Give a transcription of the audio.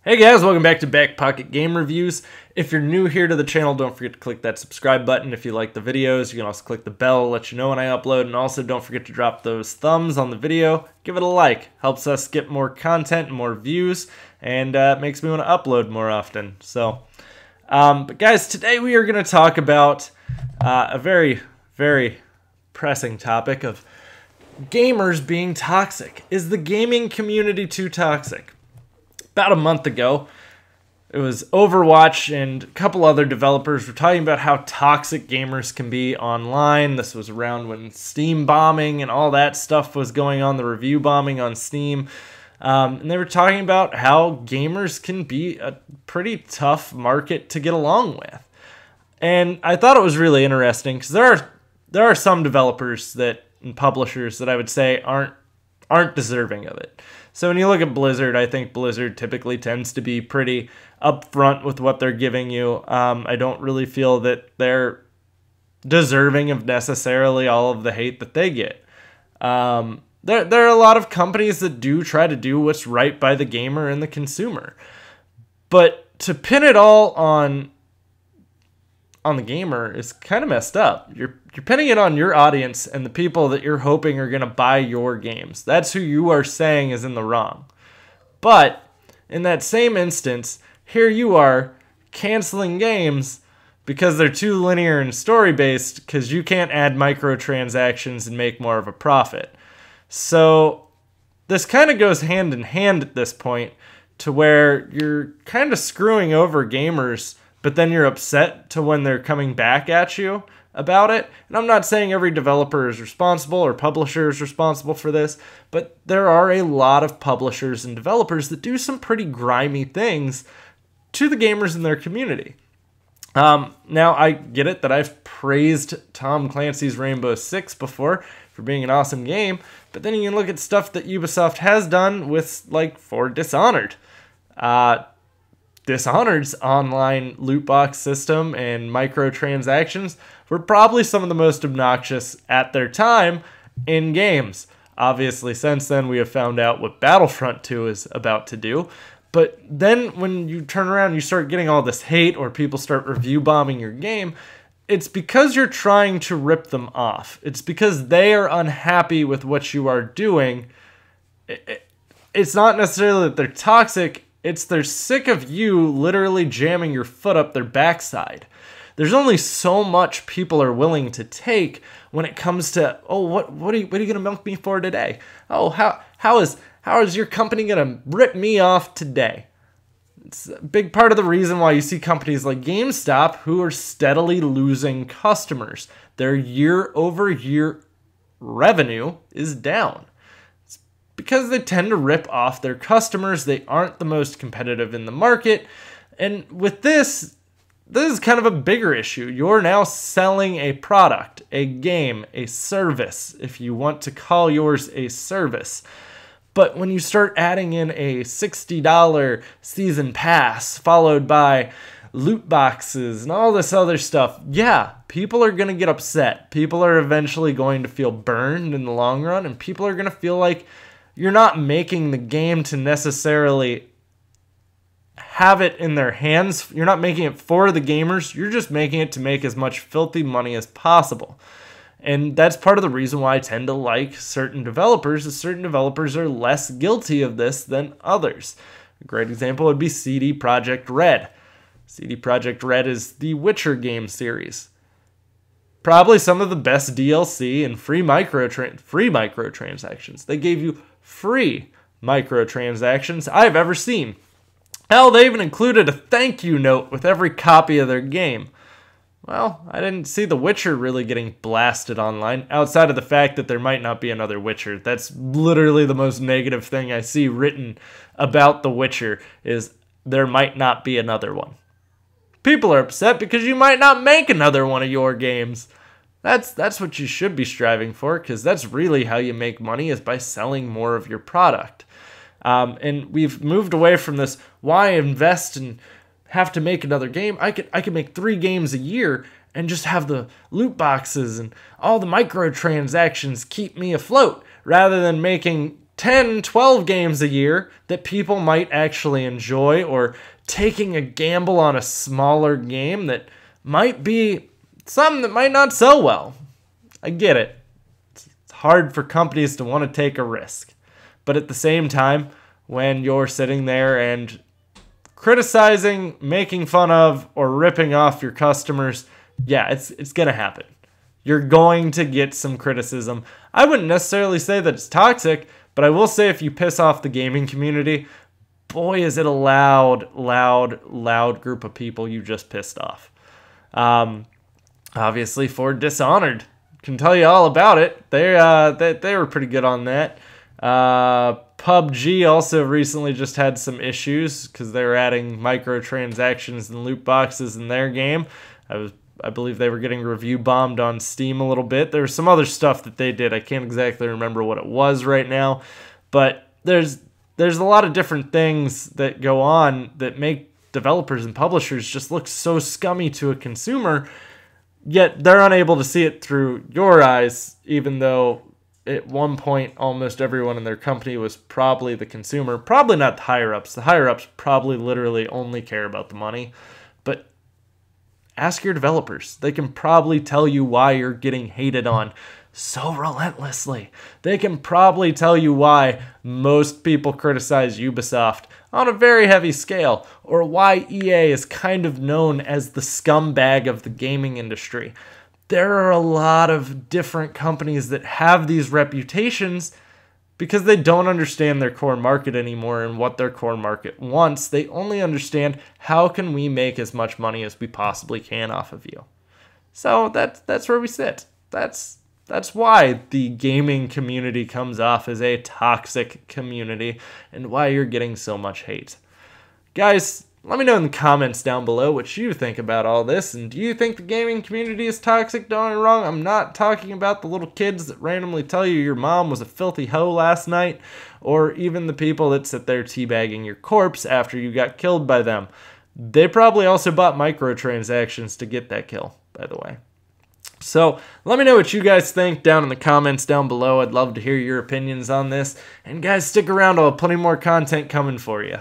Hey guys, welcome back to BackPocketGameReviews. If you're new here to the channel, don't forget to click that subscribe button. If you like the videos, you can also click the bell, let you know when I upload, and also don't forget to drop those thumbs on the video. Give it a like, helps us get more content and more views, and makes me want to upload more often. But guys, today we are going to talk about a very, very pressing topic of gamers being toxic. Is the gaming community too toxic? About a month ago, it was Overwatch and a couple other developers were talking about how toxic gamers can be online. This was around when Steam bombing and all that stuff was going on, the review bombing on Steam. And they were talking about how gamers can be a pretty tough market to get along with. And I thought it was really interesting because there are some developers and publishers that I would say aren't deserving of it. So when you look at Blizzard, I think Blizzard typically tends to be pretty upfront with what they're giving you. I don't really feel that they're deserving of necessarily all of the hate that they get. There are a lot of companies that do try to do what's right by the gamer and the consumer. But to pin it all on the gamer is kind of messed up. You're pinning it on your audience and the people that you're hoping are going to buy your games. That's who you are saying is in the wrong. But in that same instance, here you are canceling games because they're too linear and story-based because you can't add microtransactions and make more of a profit. So this kind of goes hand in hand at this point to where you're kind of screwing over gamers, but then you're upset to when they're coming back at you about it. And I'm not saying every developer is responsible or publisher is responsible for this, but there are a lot of publishers and developers that do some pretty grimy things to the gamers in their community. Now, I get it that I've praised Tom Clancy's Rainbow Six before for being an awesome game, but then you can look at stuff that Ubisoft has done with, like, for Dishonored. Dishonored's online loot box system and microtransactions were probably some of the most obnoxious at their time in games. Obviously, since then, we have found out what Battlefront 2 is about to do. But then when you turn around and you start getting all this hate or people start review bombing your game, it's because you're trying to rip them off. It's because they are unhappy with what you are doing. It's not necessarily that they're toxic. It's they're sick of you literally jamming your foot up their backside. There's only so much people are willing to take when it comes to, oh, what are you going to milk me for today? Oh, how is your company going to rip me off today? It's a big part of the reason why you see companies like GameStop who are steadily losing customers. Their year-over-year revenue is down. Because they tend to rip off their customers. They aren't the most competitive in the market. And with this is kind of a bigger issue. You're now selling a product, a game, a service, if you want to call yours a service. But when you start adding in a $60 season pass followed by loot boxes and all this other stuff, yeah, people are going to get upset. People are eventually going to feel burned in the long run, and people are going to feel like you're not making the game to necessarily have it in their hands. You're not making it for the gamers. You're just making it to make as much filthy money as possible. And that's part of the reason why I tend to like certain developers, is certain developers are less guilty of this than others. A great example would be CD Projekt Red. CD Projekt Red is the Witcher game series. Probably some of the best DLC and free microtransactions. They gave you free microtransactions I've ever seen. Hell, they even included a thank you note with every copy of their game. Well, I didn't see The Witcher really getting blasted online, outside of the fact that there might not be another Witcher. That's literally the most negative thing I see written about The Witcher, is there might not be another one. People are upset because you might not make another one of your games. That's what you should be striving for, because that's really how you make money, is by selling more of your product. And we've moved away from this, why invest and have to make another game? I could make 3 games a year and just have the loot boxes and all the microtransactions keep me afloat, rather than making 10, 12 games a year that people might actually enjoy, or taking a gamble on a smaller game that might be something that might not sell well. I get it. It's hard for companies to want to take a risk. But at the same time, when you're sitting there and criticizing, making fun of, or ripping off your customers, yeah, it's going to happen. You're going to get some criticism. I wouldn't necessarily say that it's toxic, but I will say if you piss off the gaming community, boy, is it a loud group of people you just pissed off. Obviously, for Dishonored, can tell you all about it. They were pretty good on that. PUBG also recently just had some issues because they were adding microtransactions and loot boxes in their game. I believe they were getting review bombed on Steam a little bit. There was some other stuff that they did. I can't exactly remember what it was right now, but there's a lot of different things that go on that make developers and publishers just look so scummy to a consumer, yet they're unable to see it through your eyes, even though at one point almost everyone in their company was probably the consumer. Probably not the higher-ups. The higher-ups probably literally only care about the money. But ask your developers. They can probably tell you why you're getting hated on so relentlessly. They can probably tell you why most people criticize Ubisoft on a very heavy scale, or why EA is kind of known as the scumbag of the gaming industry. There are a lot of different companies that have these reputations because they don't understand their core market anymore and what their core market wants. They only understand how can we make as much money as we possibly can off of you. So that's where we sit. That's why the gaming community comes off as a toxic community and why you're getting so much hate. Guys, let me know in the comments down below what you think about all this, and do you think the gaming community is toxic? Don't get me wrong, I'm not talking about the little kids that randomly tell you your mom was a filthy hoe last night, or even the people that sit there teabagging your corpse after you got killed by them. They probably also bought microtransactions to get that kill, by the way. So let me know what you guys think down in the comments down below. I'd love to hear your opinions on this. And guys, stick around. I'll have plenty more content coming for you.